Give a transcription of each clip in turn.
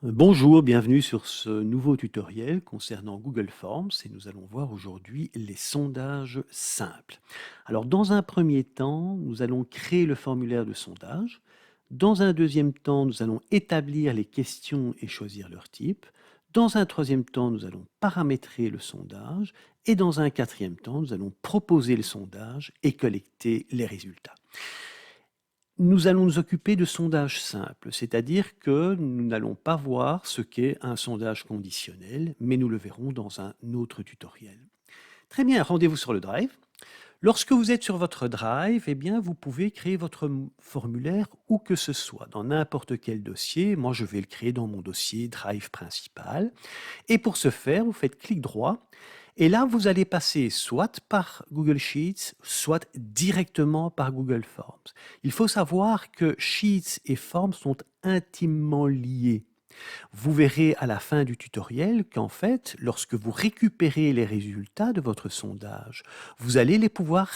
Bonjour, bienvenue sur ce nouveau tutoriel concernant Google Forms et nous allons voir aujourd'hui les sondages simples. Alors dans un premier temps, nous allons créer le formulaire de sondage. Dans un deuxième temps, nous allons établir les questions et choisir leur type. Dans un troisième temps, nous allons paramétrer le sondage. Et dans un quatrième temps, nous allons proposer le sondage et collecter les résultats. Nous allons nous occuper de sondages simples, c'est-à-dire que nous n'allons pas voir ce qu'est un sondage conditionnel, mais nous le verrons dans un autre tutoriel. Très bien, rendez-vous sur le Drive. Lorsque vous êtes sur votre Drive, eh bien, vous pouvez créer votre formulaire où que ce soit, dans n'importe quel dossier. Moi, je vais le créer dans mon dossier Drive principal. Et pour ce faire, vous faites clic droit et là, vous allez passer soit par Google Sheets, soit directement par Google Forms. Il faut savoir que Sheets et Forms sont intimement liés. Vous verrez à la fin du tutoriel qu'en fait, lorsque vous récupérez les résultats de votre sondage, vous allez pouvoir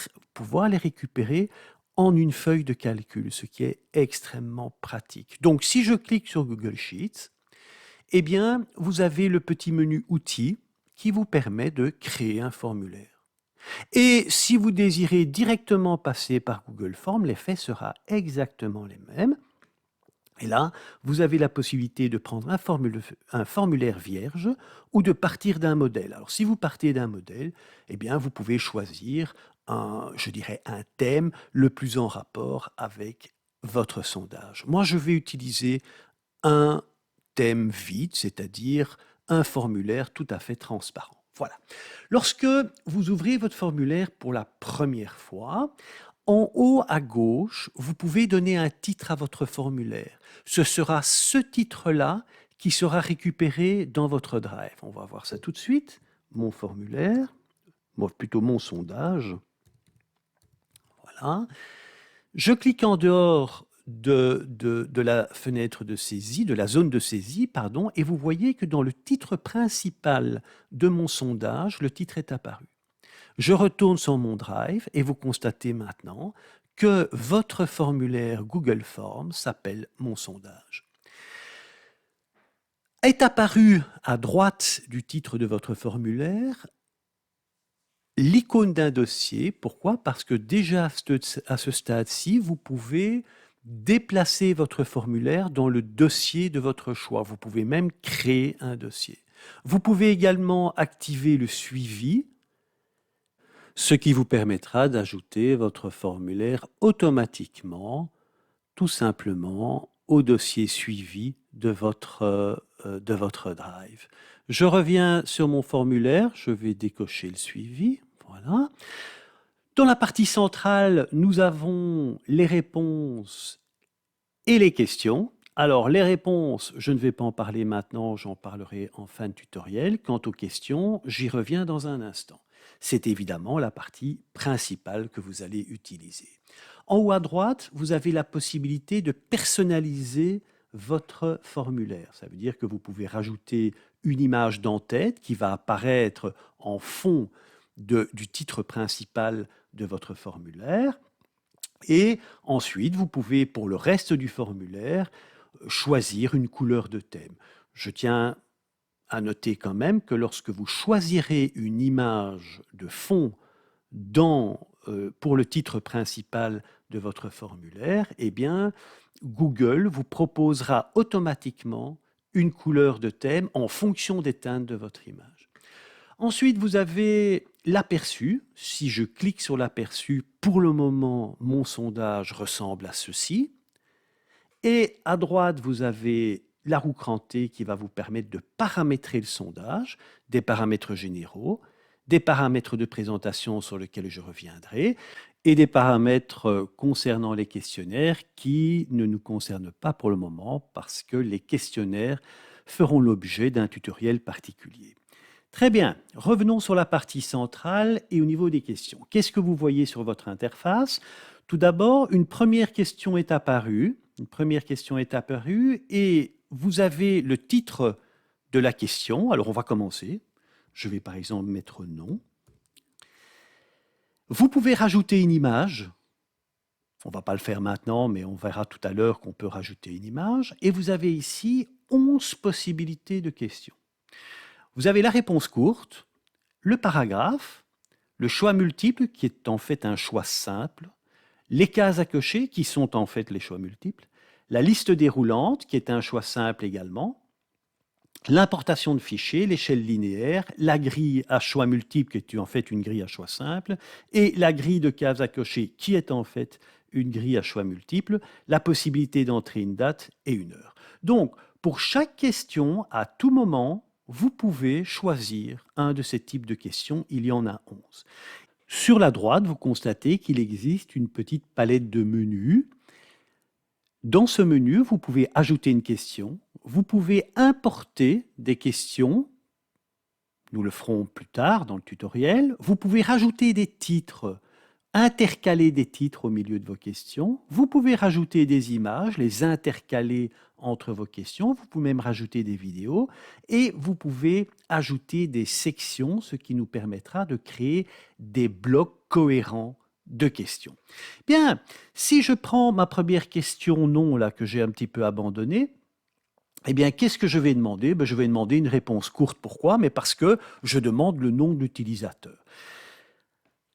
les récupérer en une feuille de calcul, ce qui est extrêmement pratique. Donc, si je clique sur Google Sheets, eh bien, vous avez le petit menu Outils qui vous permet de créer un formulaire. Et si vous désirez directement passer par Google Forms, l'effet sera exactement les mêmes. Et là, vous avez la possibilité de prendre un formulaire vierge ou de partir d'un modèle. Alors, si vous partez d'un modèle, eh bien, vous pouvez choisir je dirais, un thème le plus en rapport avec votre sondage. Moi, je vais utiliser un thème vide, c'est-à-dire un formulaire tout à fait transparent. Voilà. Lorsque vous ouvrez votre formulaire pour la première fois, en haut à gauche, vous pouvez donner un titre à votre formulaire. Ce sera ce titre-là qui sera récupéré dans votre Drive. On va voir ça tout de suite. Mon formulaire, plutôt mon sondage. Voilà. Je clique en dehors de la fenêtre de saisie, de la zone de saisie, pardon, et vous voyez que dans le titre principal de mon sondage, le titre est apparu. Je retourne sur mon Drive et vous constatez maintenant que votre formulaire Google Forms s'appelle Mon sondage. Est apparu à droite du titre de votre formulaire l'icône d'un dossier. Pourquoi? Parce que déjà à ce stade-ci, vous pouvez déplacer votre formulaire dans le dossier de votre choix. Vous pouvez même créer un dossier. Vous pouvez également activer le suivi, ce qui vous permettra d'ajouter votre formulaire automatiquement, tout simplement, au dossier suivi de votre Drive. Je reviens sur mon formulaire, je vais décocher le suivi. Voilà. Dans la partie centrale, nous avons les réponses et les questions. Alors, les réponses, je ne vais pas en parler maintenant, j'en parlerai en fin de tutoriel. Quant aux questions, j'y reviens dans un instant. C'est évidemment la partie principale que vous allez utiliser. En haut à droite, vous avez la possibilité de personnaliser votre formulaire. Ça veut dire que vous pouvez rajouter une image d'en-tête qui va apparaître en fond du titre principal de votre formulaire. Et ensuite, vous pouvez, pour le reste du formulaire, choisir une couleur de thème. Je tiens à noter quand même que lorsque vous choisirez une image de fond pour le titre principal de votre formulaire, eh bien, Google vous proposera automatiquement une couleur de thème en fonction des teintes de votre image. Ensuite, vous avez l'aperçu. Si je clique sur l'aperçu, pour le moment, mon sondage ressemble à ceci. Et à droite, vous avez la roue crantée qui va vous permettre de paramétrer le sondage, des paramètres généraux, des paramètres de présentation sur lesquels je reviendrai, et des paramètres concernant les questionnaires qui ne nous concernent pas pour le moment parce que les questionnaires feront l'objet d'un tutoriel particulier. Très bien, revenons sur la partie centrale et au niveau des questions. Qu'est-ce que vous voyez sur votre interface? Tout d'abord, une première question est apparue. Et vous avez le titre de la question. Alors, on va commencer. Je vais par exemple mettre non. Vous pouvez rajouter une image. On ne va pas le faire maintenant, mais on verra tout à l'heure qu'on peut rajouter une image. Et vous avez ici, 11 possibilités de questions. Vous avez la réponse courte, le paragraphe, le choix multiple qui est en fait un choix simple, les cases à cocher qui sont en fait les choix multiples, la liste déroulante qui est un choix simple également, l'importation de fichiers, l'échelle linéaire, la grille à choix multiples qui est en fait une grille à choix simple, et la grille de cases à cocher qui est en fait une grille à choix multiples, la possibilité d'entrer une date et une heure. Donc, pour chaque question, à tout moment, vous pouvez choisir un de ces types de questions. Il y en a 11. Sur la droite, vous constatez qu'il existe une petite palette de menus. Dans ce menu, vous pouvez ajouter une question, vous pouvez importer des questions, nous le ferons plus tard dans le tutoriel, vous pouvez rajouter des titres, intercaler des titres au milieu de vos questions, vous pouvez rajouter des images, les intercaler entre vos questions, vous pouvez même rajouter des vidéos et vous pouvez ajouter des sections, ce qui nous permettra de créer des blocs cohérents de questions. Bien, si je prends ma première question non là que j'ai un petit peu abandonnée, eh bien, qu'est-ce que je vais demander? Je vais demander une réponse courte. Pourquoi? Mais parce que je demande le nom de l'utilisateur.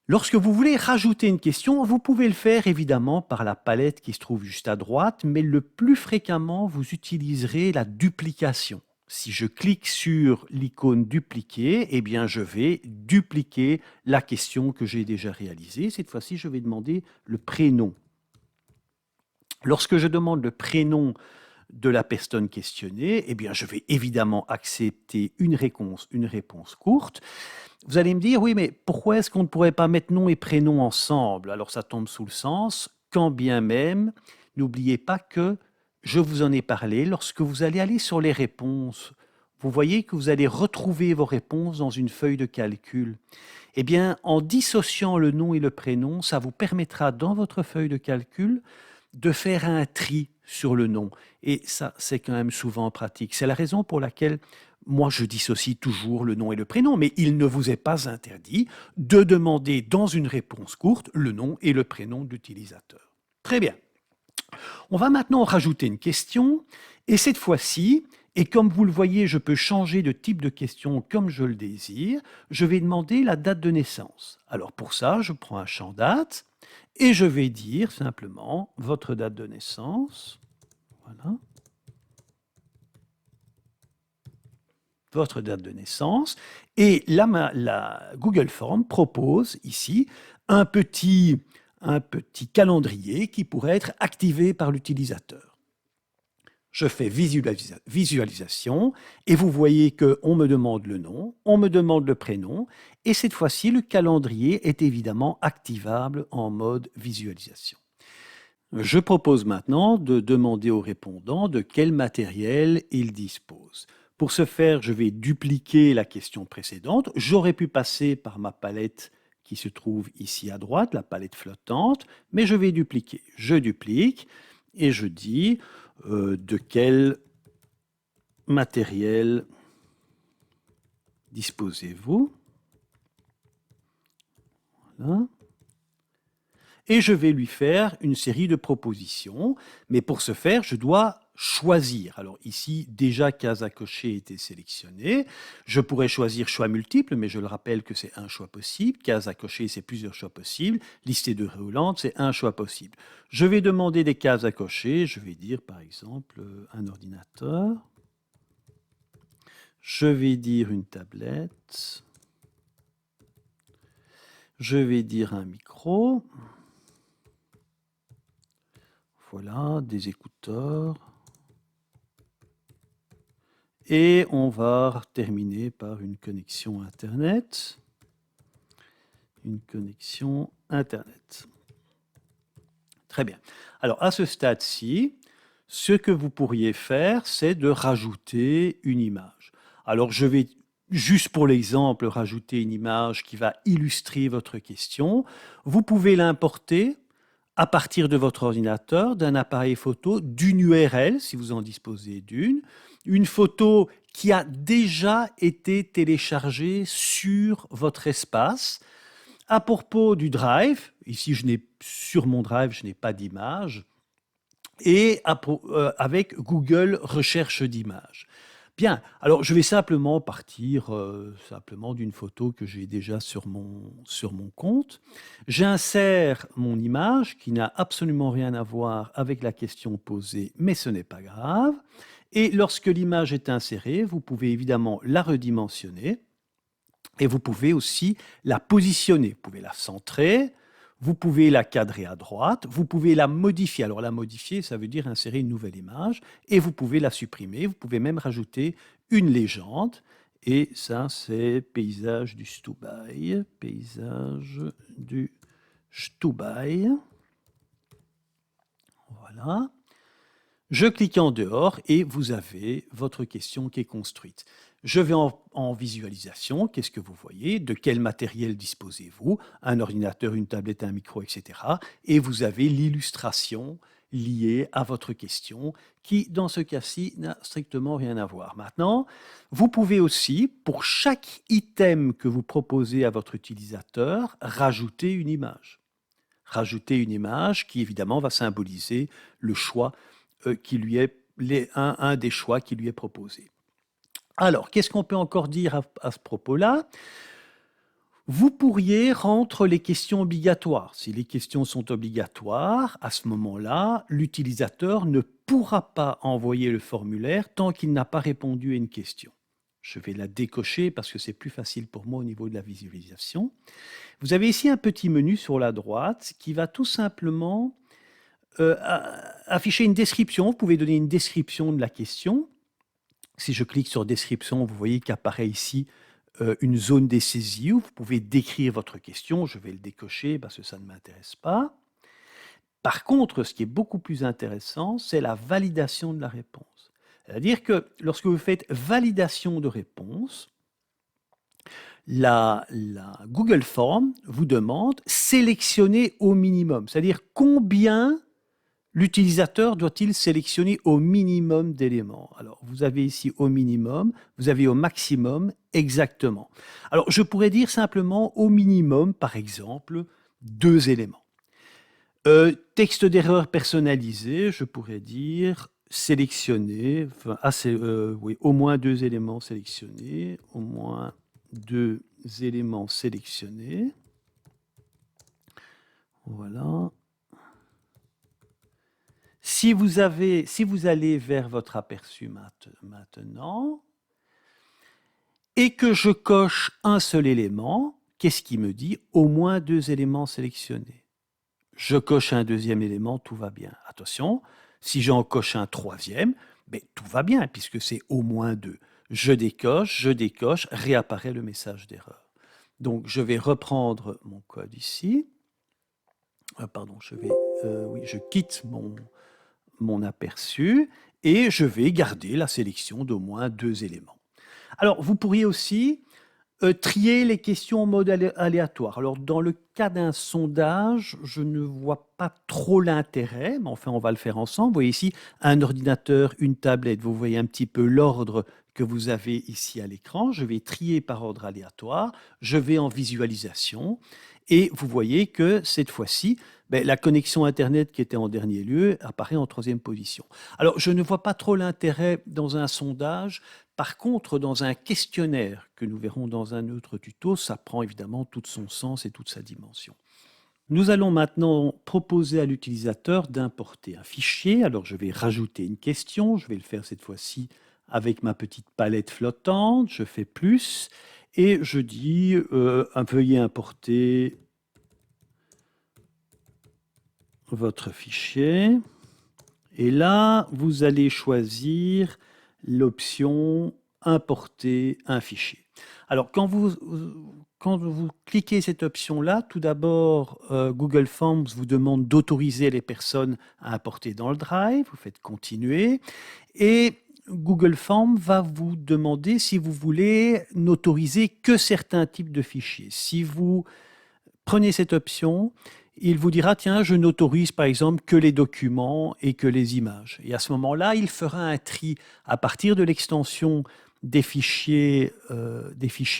Lorsque vous voulez rajouter une question, vous pouvez le faire évidemment par la palette qui se trouve juste à droite, mais le plus fréquemment, vous utiliserez la duplication. Si je clique sur l'icône dupliquer, eh bien, je vais dupliquer la question que j'ai déjà réalisée. Cette fois-ci, je vais demander le prénom. Lorsque je demande le prénom de la personne questionnée, eh bien, je vais évidemment accepter une réponse courte. Vous allez me dire, oui, mais pourquoi est-ce qu'on ne pourrait pas mettre nom et prénom ensemble? Alors ça tombe sous le sens, quand bien même, n'oubliez pas que je vous en ai parlé, lorsque vous allez aller sur les réponses, vous voyez que vous allez retrouver vos réponses dans une feuille de calcul. Eh bien, en dissociant le nom et le prénom, ça vous permettra dans votre feuille de calcul de faire un tri sur le nom. Et ça, c'est quand même souvent pratique. C'est la raison pour laquelle moi, je dissocie toujours le nom et le prénom, mais il ne vous est pas interdit de demander dans une réponse courte le nom et le prénom de l'utilisateur. Très bien. On va maintenant rajouter une question, et cette fois-ci, et comme vous le voyez, je peux changer de type de question comme je le désire, je vais demander la date de naissance. Alors pour ça, je prends un champ date, et je vais dire simplement votre date de naissance. Voilà. Votre date de naissance. Et la Google Form propose ici un petit calendrier qui pourrait être activé par l'utilisateur. Je fais visualisation et vous voyez qu'on me demande le nom, on me demande le prénom et cette fois-ci, le calendrier est évidemment activable en mode visualisation. Je propose maintenant de demander au répondant de quel matériel il dispose. Pour ce faire, je vais dupliquer la question précédente. J'aurais pu passer par ma palette qui se trouve ici à droite, la palette flottante, mais je vais dupliquer. Je duplique et je dis de quel matériel disposez-vous. Voilà. Et je vais lui faire une série de propositions, mais pour ce faire, je dois choisir. Alors ici, déjà, case à cocher était sélectionnée. Je pourrais choisir choix multiple, mais je le rappelle que c'est un choix possible. Case à cocher, c'est plusieurs choix possibles. Liste de déroulante, c'est un choix possible. Je vais demander des cases à cocher. Je vais dire, par exemple, un ordinateur. Je vais dire une tablette. Je vais dire un micro. Voilà, des écouteurs. Et on va terminer par une connexion Internet. Une connexion Internet. Très bien. Alors, à ce stade-ci, ce que vous pourriez faire, c'est de rajouter une image. Alors, je vais, juste pour l'exemple, rajouter une image qui va illustrer votre question. Vous pouvez l'importer à partir de votre ordinateur, d'un appareil photo, d'une URL, si vous en disposez d'une, une photo qui a déjà été téléchargée sur votre espace. À propos du Drive, ici sur mon Drive, je n'ai pas d'image. et avec Google Recherche d'images. Bien, alors je vais simplement partir simplement d'une photo que j'ai déjà sur mon compte. J'insère mon image qui n'a absolument rien à voir avec la question posée, mais ce n'est pas grave. Et lorsque l'image est insérée, vous pouvez évidemment la redimensionner et vous pouvez aussi la positionner. Vous pouvez la centrer, vous pouvez la cadrer à droite, vous pouvez la modifier. Alors la modifier, ça veut dire insérer une nouvelle image et vous pouvez la supprimer. Vous pouvez même rajouter une légende. Et ça, c'est paysage du Stubai. Paysage du Stubai. Voilà. Je clique en dehors et vous avez votre question qui est construite. Je vais en visualisation. Qu'est-ce que vous voyez? De quel matériel disposez-vous? Un ordinateur, une tablette, un micro, etc. Et vous avez l'illustration liée à votre question qui, dans ce cas-ci, n'a strictement rien à voir. Maintenant, vous pouvez aussi, pour chaque item que vous proposez à votre utilisateur, rajouter une image. Rajouter une image qui, évidemment, va symboliser le choix qui lui est un des choix qui lui est proposé. Alors, qu'est-ce qu'on peut encore dire à ce propos-là? Vous pourriez rendre les questions obligatoires. Si les questions sont obligatoires, à ce moment-là, l'utilisateur ne pourra pas envoyer le formulaire tant qu'il n'a pas répondu à une question. Je vais la décocher parce que c'est plus facile pour moi au niveau de la visualisation. Vous avez ici un petit menu sur la droite qui va tout simplement afficher une description. Vous pouvez donner une description de la question. Si je clique sur description, vous voyez qu'apparaît ici une zone des saisies où vous pouvez décrire votre question. Je vais le décocher parce que ça ne m'intéresse pas. Par contre, ce qui est beaucoup plus intéressant, c'est la validation de la réponse. C'est-à-dire que lorsque vous faites validation de réponse, la Google Form vous demande sélectionner au minimum. C'est-à-dire combien l'utilisateur doit-il sélectionner au minimum d'éléments? Alors, vous avez ici au minimum, vous avez au maximum, exactement. Alors, je pourrais dire simplement au minimum, par exemple, 2 éléments. Texte d'erreur personnalisé, je pourrais dire sélectionner, oui, au moins 2 éléments sélectionnés, au moins 2 éléments sélectionnés. Voilà. Si vous allez vers votre aperçu maintenant, et que je coche un seul élément, qu'est-ce qui me dit? Au moins 2 éléments sélectionnés. Je coche un 2e élément, tout va bien. Attention, si j'en coche un 3e, ben, tout va bien, puisque c'est au moins 2. Je décoche, réapparaît le message d'erreur. Donc, je vais reprendre mon code ici. Pardon, oui, je quitte mon aperçu et je vais garder la sélection d'au moins 2 éléments. Alors, vous pourriez aussi trier les questions en mode aléatoire. Alors, dans le cas d'un sondage, je ne vois pas trop l'intérêt, mais enfin, on va le faire ensemble. Vous voyez ici un ordinateur, une tablette. Vous voyez un petit peu l'ordre que vous avez ici à l'écran. Je vais trier par ordre aléatoire. Je vais en visualisation. Et vous voyez que cette fois-ci, la connexion Internet qui était en dernier lieu apparaît en 3e position. Alors, je ne vois pas trop l'intérêt dans un sondage. Par contre, dans un questionnaire que nous verrons dans un autre tuto, ça prend évidemment tout son sens et toute sa dimension. Nous allons maintenant proposer à l'utilisateur d'importer un fichier. Alors, je vais rajouter une question. Je vais le faire cette fois-ci avec ma petite palette flottante. Je fais plus et je dis veuillez importer votre fichier. Et là, vous allez choisir l'option importer un fichier. Alors, quand vous cliquez cette option-là, tout d'abord, Google Forms vous demande d'autoriser les personnes à importer dans le Drive. Vous faites continuer. Et Google Forms va vous demander si vous voulez n'autoriser que certains types de fichiers. Si vous prenez cette option, il vous dira, tiens, je n'autorise par exemple que les documents et que les images. Et à ce moment-là, il fera un tri à partir de l'extension des fichiers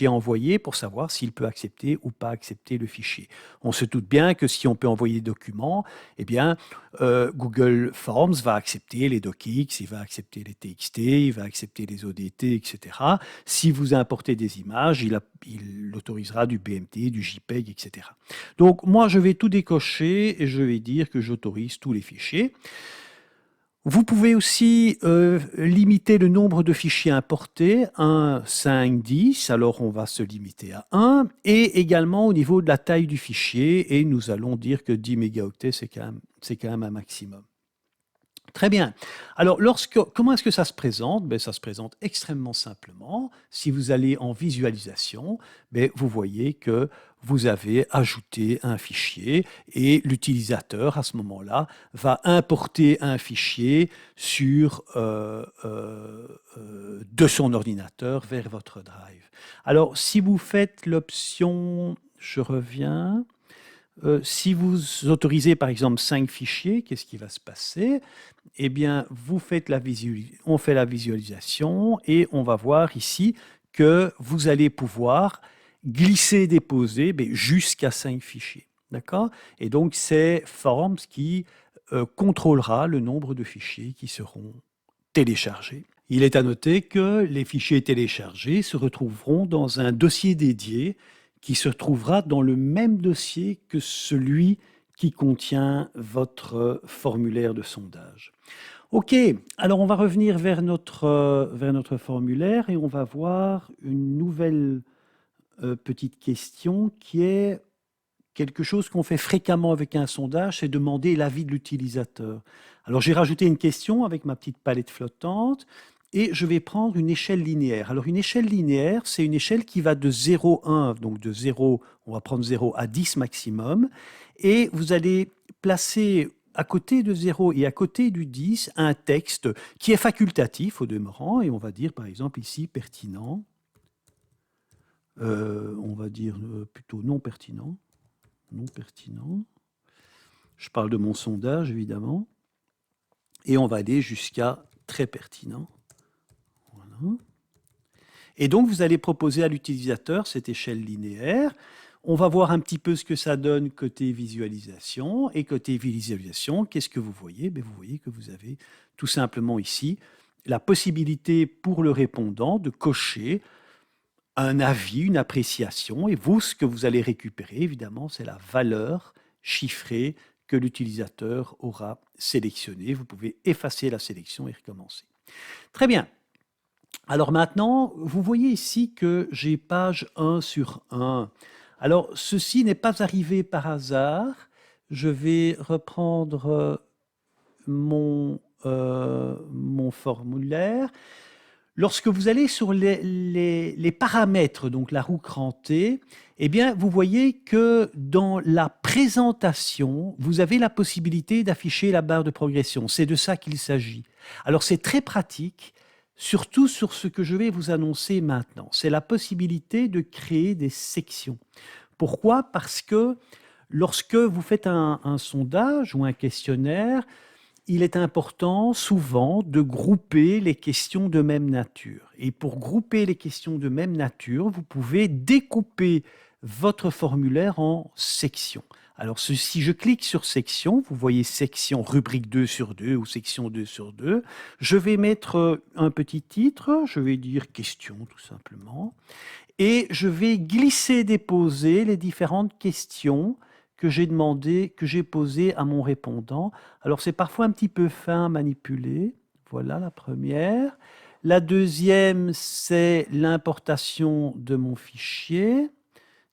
envoyés pour savoir s'il peut accepter ou pas accepter le fichier. On se doute bien que si on peut envoyer des documents, eh bien, Google Forms va accepter les docx, il va accepter les txt, il va accepter les odt, etc. Si vous importez des images, il autorisera du BMT, du JPEG, etc. Donc, moi, je vais tout décocher et je vais dire que j'autorise tous les fichiers. Vous pouvez aussi limiter le nombre de fichiers importés, 1, 5, 10, alors on va se limiter à 1, et également au niveau de la taille du fichier, et nous allons dire que 10 mégaoctets, c'est quand même un maximum. Très bien. Alors, comment est-ce que ça se présente? Ben, ça se présente extrêmement simplement. Si vous allez en visualisation, ben, vous voyez que vous avez ajouté un fichier et l'utilisateur, à ce moment-là, va importer un fichier de son ordinateur vers votre Drive. Alors, si vous faites l'option, je reviens, si vous autorisez par exemple 5 fichiers, qu'est-ce qui va se passer? Eh bien, on fait la visualisation et on va voir ici que vous allez pouvoir glisser, déposer jusqu'à 5 fichiers. D'accord? Et donc, c'est Forms qui contrôlera le nombre de fichiers qui seront téléchargés. Il est à noter que les fichiers téléchargés se retrouveront dans un dossier dédié qui se trouvera dans le même dossier que celui qui contient votre formulaire de sondage. OK, alors on va revenir vers notre formulaire et on va voir une nouvelle petite question qui est quelque chose qu'on fait fréquemment avec un sondage, c'est demander l'avis de l'utilisateur. Alors j'ai rajouté une question avec ma petite palette flottante et je vais prendre une échelle linéaire. Alors une échelle linéaire, c'est une échelle qui va de 0 à 1, donc de 0, on va prendre 0 à 10 maximum, et vous allez placer à côté de 0 et à côté du 10 un texte qui est facultatif au demeurant, et on va dire par exemple ici pertinent, on va dire plutôt non pertinent. Non pertinent. Je parle de mon sondage, évidemment. Et on va aller jusqu'à très pertinent. Voilà. Et donc, vous allez proposer à l'utilisateur cette échelle linéaire. On va voir un petit peu ce que ça donne côté visualisation. Et côté visualisation, qu'est-ce que vous voyez? Vous voyez que vous avez tout simplement ici la possibilité pour le répondant de cocher un avis, une appréciation, et vous, ce que vous allez récupérer, évidemment, c'est la valeur chiffrée que l'utilisateur aura sélectionnée. Vous pouvez effacer la sélection et recommencer. Très bien. Alors maintenant, vous voyez ici que j'ai page 1 sur 1. Alors, ceci n'est pas arrivé par hasard. Je vais reprendre mon formulaire. Lorsque vous allez sur les paramètres, donc la roue crantée, eh bien, vous voyez que dans la présentation, vous avez la possibilité d'afficher la barre de progression. C'est de ça qu'il s'agit. Alors, c'est très pratique, surtout sur ce que je vais vous annoncer maintenant. C'est la possibilité de créer des sections. Pourquoi? Parce que lorsque vous faites un sondage ou un questionnaire, il est important souvent de grouper les questions de même nature. Et pour grouper les questions de même nature, vous pouvez découper votre formulaire en sections. Alors si je clique sur section, vous voyez section rubrique 2 sur 2 ou section 2 sur 2. Je vais mettre un petit titre, je vais dire question tout simplement. Et je vais glisser, déposer les différentes questions que j'ai demandé, que j'ai posé à mon répondant. Alors c'est parfois un petit peu fin à manipuler. Voilà la première. La deuxième, c'est l'importation de mon fichier,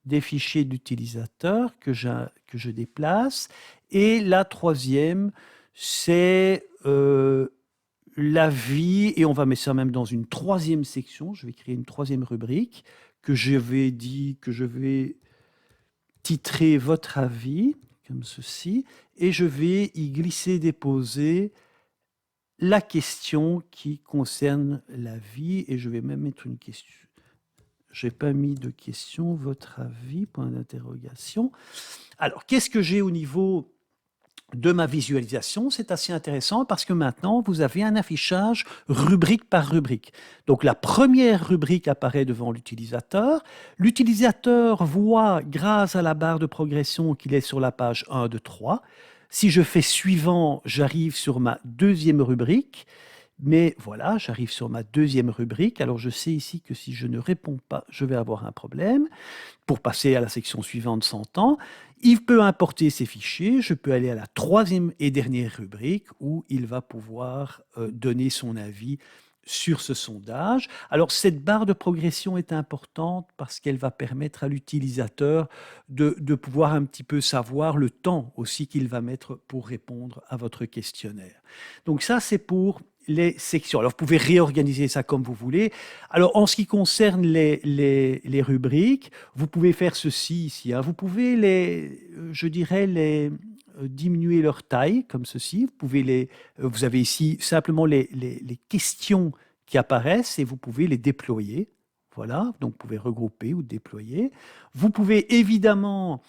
des fichiers d'utilisateur que je déplace. Et la troisième, c'est l'avis, et on va mettre ça même dans une troisième section. Je vais créer une troisième rubrique que je vais titrer votre avis, comme ceci, et je vais y glisser, déposer la question qui concerne l'avis, et je vais même mettre une question. Je n'ai pas mis de question, votre avis, point d'interrogation. Alors, qu'est-ce que j'ai au niveau de ma visualisation, c'est assez intéressant parce que maintenant, vous avez un affichage rubrique par rubrique. Donc la première rubrique apparaît devant l'utilisateur. L'utilisateur voit, grâce à la barre de progression, qu'il est sur la page 1, 2, 3. Si je fais suivant, j'arrive sur ma deuxième rubrique. Mais voilà, j'arrive sur ma deuxième rubrique. Alors je sais ici que si je ne réponds pas, je vais avoir un problème. Pour passer à la section suivante sans temps, il peut importer ses fichiers. Je peux aller à la troisième et dernière rubrique où il va pouvoir donner son avis sur ce sondage. Alors cette barre de progression est importante parce qu'elle va permettre à l'utilisateur de pouvoir un petit peu savoir le temps aussi qu'il va mettre pour répondre à votre questionnaire. Donc ça, c'est pour les sections. Alors vous pouvez réorganiser ça comme vous voulez. Alors en ce qui concerne les rubriques, vous pouvez faire ceci ici, hein. Vous pouvez je dirais, diminuer leur taille comme ceci. Vous avez ici simplement les questions qui apparaissent et vous pouvez les déployer. Voilà, donc vous pouvez regrouper ou déployer. Vous pouvez évidemment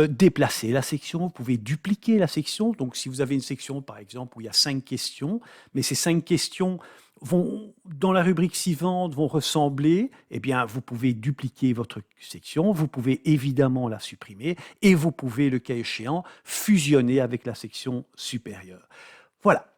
déplacer la section, vous pouvez dupliquer la section. Donc si vous avez une section par exemple où il y a 5 questions, mais ces 5 questions vont, dans la rubrique suivante, vont ressembler, eh bien, vous pouvez dupliquer votre section, vous pouvez évidemment la supprimer et vous pouvez, le cas échéant, fusionner avec la section supérieure. Voilà.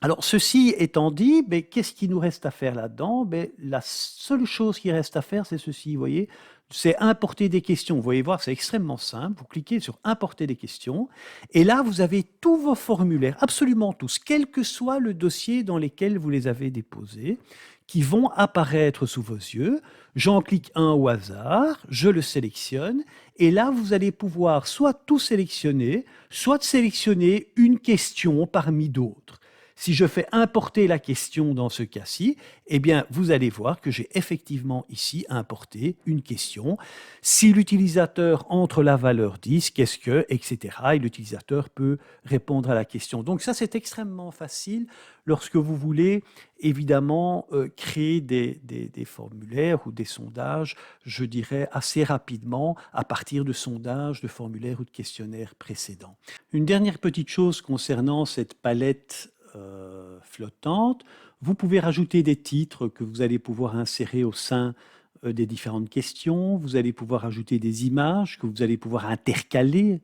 Alors, ceci étant dit, ben, qu'est-ce qui nous reste à faire là-dedans? Ben, la seule chose qui reste à faire, c'est ceci, vous voyez, c'est importer des questions. Vous voyez voir, c'est extrêmement simple. Vous cliquez sur importer des questions et là, vous avez tous vos formulaires, absolument tous, quel que soit le dossier dans lequel vous les avez déposés, qui vont apparaître sous vos yeux. J'en clique un au hasard, je le sélectionne et là, vous allez pouvoir soit tout sélectionner, soit sélectionner une question parmi d'autres. Si je fais importer la question dans ce cas-ci, eh bien, vous allez voir que j'ai effectivement ici importé une question. Si l'utilisateur entre la valeur 10, qu'est-ce que, etc. Et l'utilisateur peut répondre à la question. Donc ça, c'est extrêmement facile lorsque vous voulez évidemment créer des formulaires ou des sondages, je dirais, assez rapidement à partir de sondages, de formulaires ou de questionnaires précédents. Une dernière petite chose concernant cette palette flottante. Vous pouvez rajouter des titres que vous allez pouvoir insérer au sein des différentes questions. Vous allez pouvoir ajouter des images que vous allez pouvoir intercaler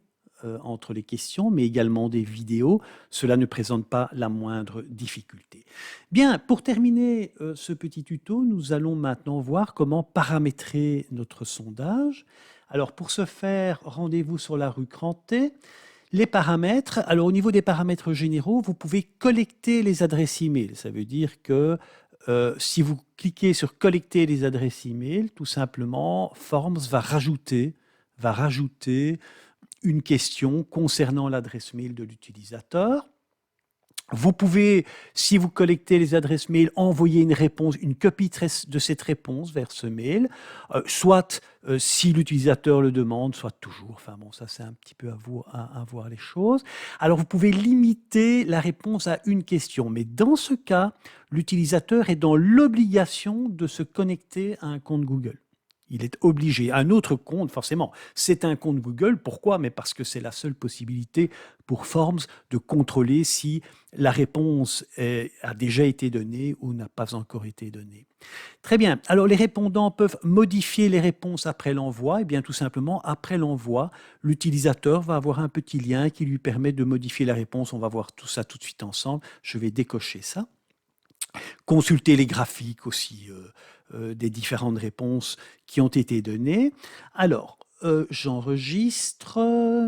entre les questions, mais également des vidéos. Cela ne présente pas la moindre difficulté. Bien, pour terminer ce petit tuto, nous allons maintenant voir comment paramétrer notre sondage. Alors, pour ce faire, rendez-vous sur la rue Crantet. Les paramètres, alors au niveau des paramètres généraux, vous pouvez collecter les adresses e-mail. Ça veut dire que si vous cliquez sur collecter les adresses e-mail, tout simplement, Forms va rajouter une question concernant l'adresse mail de l'utilisateur. Vous pouvez, si vous collectez les adresses mail, envoyer une réponse, une copie de cette réponse vers ce mail, soit si l'utilisateur le demande, soit toujours. Enfin bon, ça c'est un petit peu à voir les choses. Alors vous pouvez limiter la réponse à une question, mais dans ce cas, l'utilisateur est dans l'obligation de se connecter à un compte Google. Il est obligé. Un autre compte, forcément, c'est un compte Google. Pourquoi? Mais parce que c'est la seule possibilité pour Forms de contrôler si la réponse a déjà été donnée ou n'a pas encore été donnée. Très bien. Alors, les répondants peuvent modifier les réponses après l'envoi. Eh bien, tout simplement, après l'envoi, l'utilisateur va avoir un petit lien qui lui permet de modifier la réponse. On va voir tout ça tout de suite ensemble. Je vais décocher ça. Consulter les graphiques aussi des différentes réponses qui ont été données. Alors, j'enregistre,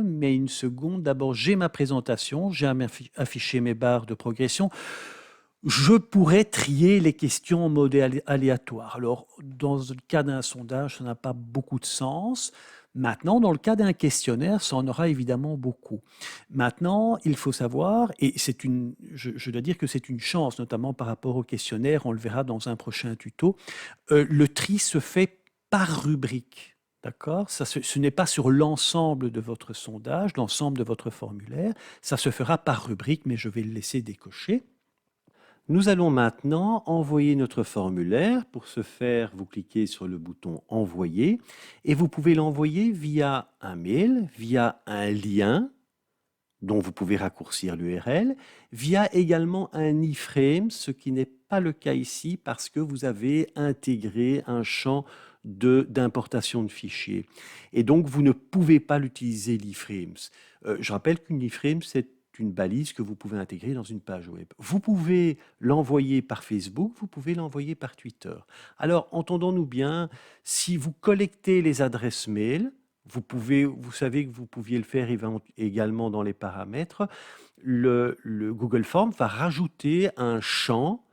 mais une seconde. D'abord, j'ai ma présentation, j'ai affiché mes barres de progression. Je pourrais trier les questions en mode aléatoire. Alors, dans le cas d'un sondage, ça n'a pas beaucoup de sens. Maintenant, dans le cas d'un questionnaire, ça en aura évidemment beaucoup. Maintenant, il faut savoir, et je dois dire que c'est une chance, notamment par rapport au questionnaire, on le verra dans un prochain tuto, le tri se fait par rubrique. D'accord? Ce n'est pas sur l'ensemble de votre sondage, l'ensemble de votre formulaire, ça se fera par rubrique, mais je vais le laisser décocher. Nous allons maintenant envoyer notre formulaire. Pour ce faire, vous cliquez sur le bouton « Envoyer » et vous pouvez l'envoyer via un mail, via un lien dont vous pouvez raccourcir l'URL, via également un iframe, ce qui n'est pas le cas ici parce que vous avez intégré un champ d'importation de fichiers. Et donc, vous ne pouvez pas l'utiliser l'iframes. Je rappelle qu'une iframe, c'est une balise que vous pouvez intégrer dans une page web. Vous pouvez l'envoyer par Facebook, vous pouvez l'envoyer par Twitter. Alors, entendons-nous bien, si vous collectez les adresses mail, vous savez que vous pouviez le faire également dans les paramètres, le Google Form va rajouter un champ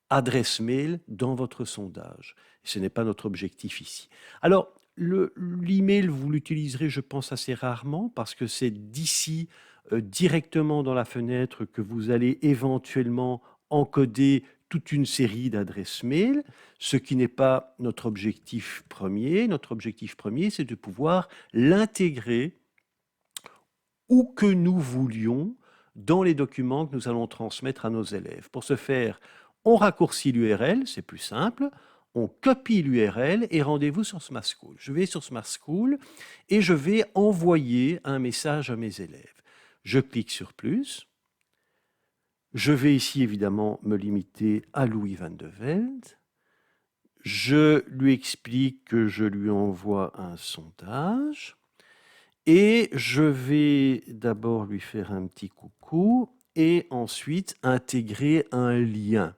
adresse mail dans votre sondage. Ce n'est pas notre objectif ici. Alors, l'email, vous l'utiliserez, je pense, assez rarement parce que c'est d'ici, directement dans la fenêtre, que vous allez éventuellement encoder toute une série d'adresses mail, ce qui n'est pas notre objectif premier. Notre objectif premier, c'est de pouvoir l'intégrer où que nous voulions dans les documents que nous allons transmettre à nos élèves. Pour ce faire, on raccourcit l'URL, c'est plus simple, on copie l'URL et rendez-vous sur Smart School. Je vais sur Smart School et je vais envoyer un message à mes élèves. Je clique sur plus. Je vais ici évidemment me limiter à Louis van de Velde. Je lui explique que je lui envoie un sondage. Et je vais d'abord lui faire un petit coucou et ensuite intégrer un lien.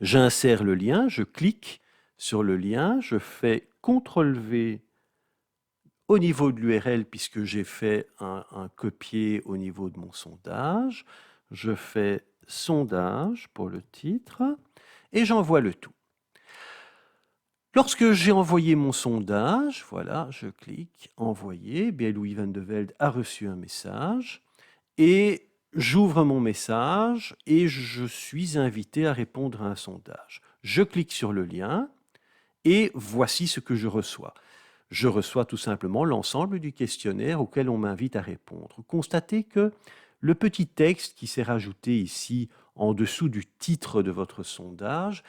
J'insère le lien, je clique sur le lien, je fais CTRL-V au niveau de l'URL puisque j'ai fait un copier au niveau de mon sondage. Je fais sondage pour le titre et j'envoie le tout. Lorsque j'ai envoyé mon sondage, voilà, je clique envoyer, bien Louis van de Velde a reçu un message et j'ouvre mon message et je suis invité à répondre à un sondage. Je clique sur le lien et voici ce que je reçois. Je reçois tout simplement l'ensemble du questionnaire auquel on m'invite à répondre. Constatez que le petit texte qui s'est rajouté ici en dessous du titre de votre sondage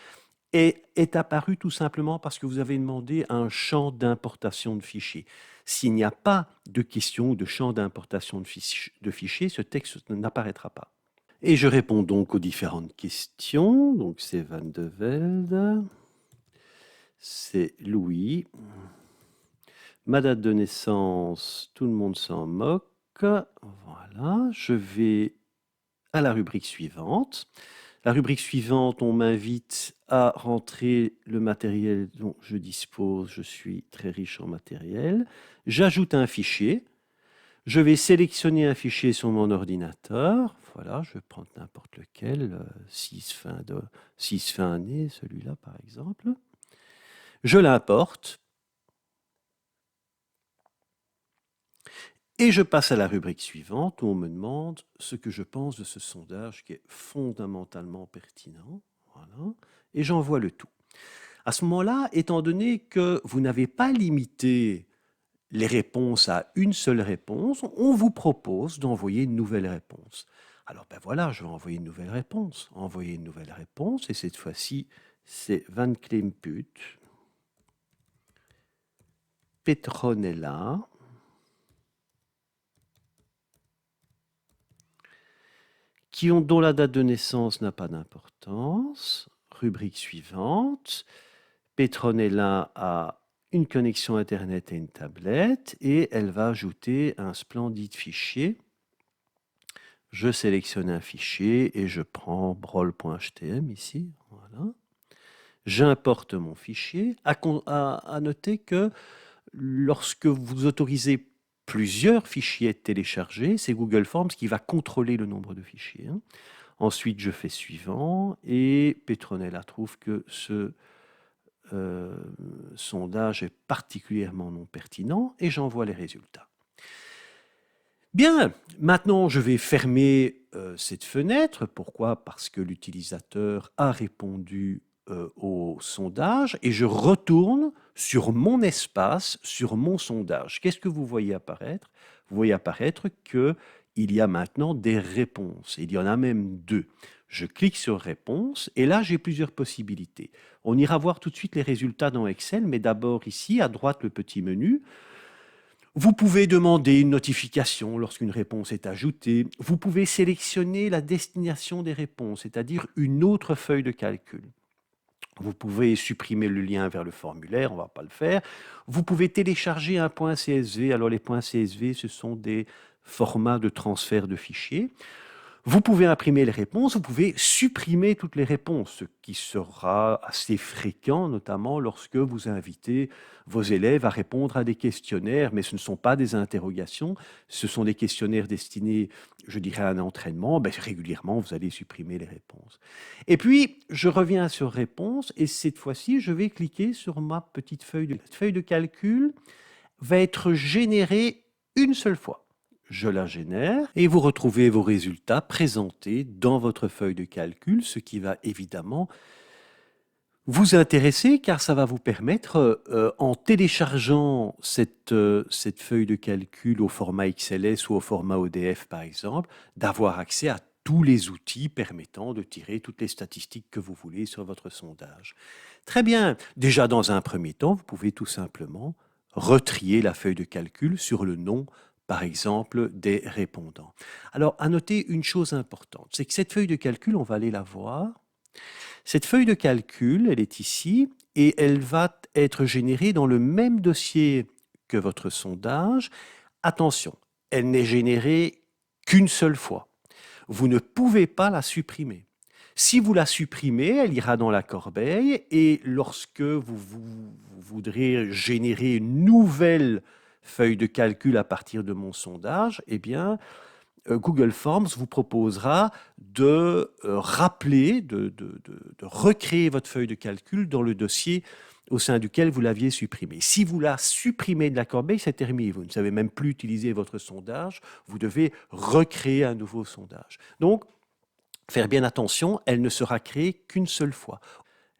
est apparu tout simplement parce que vous avez demandé un champ d'importation de fichiers. S'il n'y a pas de question ou de champ d'importation de fichiers, ce texte n'apparaîtra pas. Et je réponds donc aux différentes questions. Donc c'est Van de Velde, c'est Louis. Ma date de naissance, tout le monde s'en moque. Voilà, je vais à la rubrique suivante. La rubrique suivante, on m'invite à rentrer le matériel dont je dispose. Je suis très riche en matériel. J'ajoute un fichier. Je vais sélectionner un fichier sur mon ordinateur. Voilà, je vais prendre n'importe lequel, 6 fin année, celui-là par exemple. Je l'importe. Et je passe à la rubrique suivante où on me demande ce que je pense de ce sondage qui est fondamentalement pertinent. Voilà. Et j'envoie le tout. À ce moment-là, étant donné que vous n'avez pas limité les réponses à une seule réponse, on vous propose d'envoyer une nouvelle réponse. Alors ben voilà, je vais envoyer une nouvelle réponse. Envoyer une nouvelle réponse, et cette fois-ci, c'est Van Klemput, Petronella, dont la date de naissance n'a pas d'importance. Rubrique suivante. Petronella a une connexion Internet et une tablette et elle va ajouter un splendide fichier. Je sélectionne un fichier et je prends brol.htm ici. Voilà. J'importe mon fichier. À noter que lorsque vous autorisez plusieurs fichiers téléchargés, c'est Google Forms qui va contrôler le nombre de fichiers. Ensuite, je fais suivant et Petronella trouve que ce sondage est particulièrement non pertinent et j'envoie les résultats. Bien, maintenant je vais fermer cette fenêtre. Pourquoi? Parce que l'utilisateur a répondu au sondage et je retourne sur mon espace, sur mon sondage. Qu'est-ce que vous voyez apparaître? Vous voyez apparaître qu'il y a maintenant des réponses. Il y en a même deux. Je clique sur réponse et là j'ai plusieurs possibilités. On ira voir tout de suite les résultats dans Excel, mais d'abord ici à droite le petit menu. Vous pouvez demander une notification lorsqu'une réponse est ajoutée. Vous pouvez sélectionner la destination des réponses, c'est-à-dire une autre feuille de calcul. Vous pouvez supprimer le lien vers le formulaire, on ne va pas le faire. Vous pouvez télécharger un point CSV. Alors les points CSV, ce sont des formats de transfert de fichiers. Vous pouvez imprimer les réponses, vous pouvez supprimer toutes les réponses, ce qui sera assez fréquent, notamment lorsque vous invitez vos élèves à répondre à des questionnaires, mais ce ne sont pas des interrogations, ce sont des questionnaires destinés, je dirais, à un entraînement. Ben, régulièrement, vous allez supprimer les réponses. Et puis, je reviens sur réponse, et cette fois-ci, je vais cliquer sur ma petite feuille de... Cette feuille de calcul va être générée une seule fois. Je la génère et vous retrouvez vos résultats présentés dans votre feuille de calcul, ce qui va évidemment vous intéresser car ça va vous permettre, en téléchargeant cette feuille de calcul au format XLS ou au format ODF par exemple, d'avoir accès à tous les outils permettant de tirer toutes les statistiques que vous voulez sur votre sondage. Très bien, déjà dans un premier temps, vous pouvez tout simplement retrier la feuille de calcul sur le nom par exemple, des répondants. Alors, à noter une chose importante, c'est que cette feuille de calcul, on va aller la voir. Cette feuille de calcul, elle est ici, et elle va être générée dans le même dossier que votre sondage. Attention, elle n'est générée qu'une seule fois. Vous ne pouvez pas la supprimer. Si vous la supprimez, elle ira dans la corbeille, et lorsque vous voudrez générer une nouvelle feuille de calcul à partir de mon sondage, eh bien, Google Forms vous proposera de rappeler, de recréer votre feuille de calcul dans le dossier au sein duquel vous l'aviez supprimée. Si vous la supprimez de la corbeille, c'est terminé. Vous ne savez même plus utiliser votre sondage. Vous devez recréer un nouveau sondage. Donc, faire bien attention, elle ne sera créée qu'une seule fois.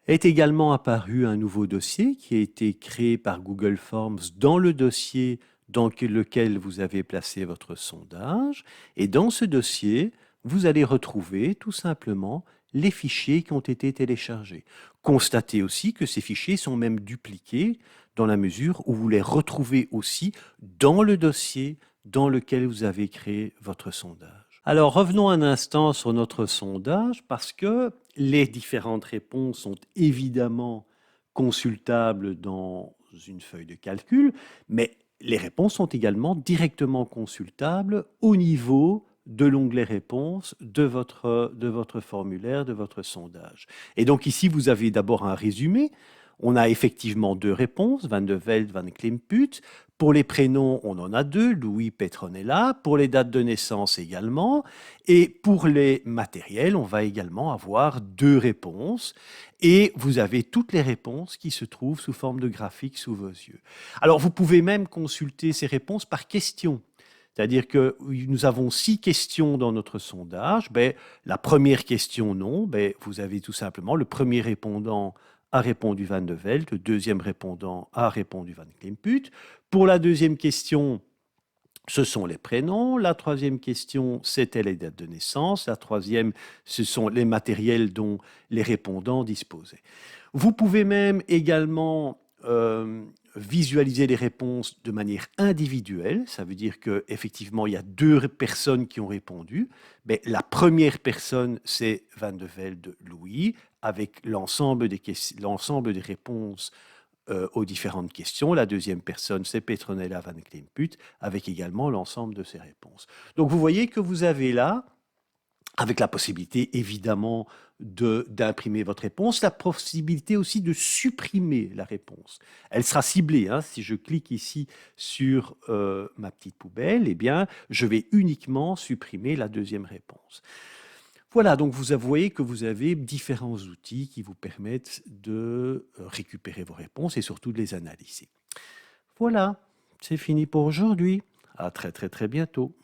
Est également apparu un nouveau dossier qui a été créé par Google Forms dans le dossier dans lequel vous avez placé votre sondage. Et dans ce dossier, vous allez retrouver tout simplement les fichiers qui ont été téléchargés. Constatez aussi que ces fichiers sont même dupliqués dans la mesure où vous les retrouvez aussi dans le dossier dans lequel vous avez créé votre sondage. Alors revenons un instant sur notre sondage parce que les différentes réponses sont évidemment consultables dans une feuille de calcul, mais les réponses sont également directement consultables au niveau de l'onglet réponses de votre formulaire, de votre sondage. Et donc ici, vous avez d'abord un résumé. On a effectivement deux réponses, Van de Velde, Van Klimput. Pour les prénoms, on en a deux, Louis, Petronella. Pour les dates de naissance également. Et pour les matériels, on va également avoir deux réponses. Et vous avez toutes les réponses qui se trouvent sous forme de graphique sous vos yeux. Alors, vous pouvez même consulter ces réponses par question. C'est-à-dire que nous avons 6 questions dans notre sondage. Ben, la première question, non. Ben, vous avez tout simplement le premier répondant a répondu Van de Velde, le deuxième répondant a répondu Van Klimput. Pour la deuxième question, ce sont les prénoms. La troisième question, c'était les dates de naissance. La troisième, ce sont les matériels dont les répondants disposaient. Vous pouvez même également visualiser les réponses de manière individuelle. Ça veut dire qu'effectivement, il y a deux personnes qui ont répondu. Mais la première personne, c'est Van de Velde Louis, avec l'ensemble des réponses aux différentes questions. La deuxième personne, c'est Petronella Van Klimput, avec également l'ensemble de ses réponses. Donc vous voyez que vous avez là, avec la possibilité évidemment d'imprimer votre réponse, la possibilité aussi de supprimer la réponse. Elle sera ciblée. Hein. Si je clique ici sur ma petite poubelle, eh bien, je vais uniquement supprimer la deuxième réponse. Voilà, donc vous voyez que vous avez différents outils qui vous permettent de récupérer vos réponses et surtout de les analyser. Voilà, c'est fini pour aujourd'hui. À très très très bientôt.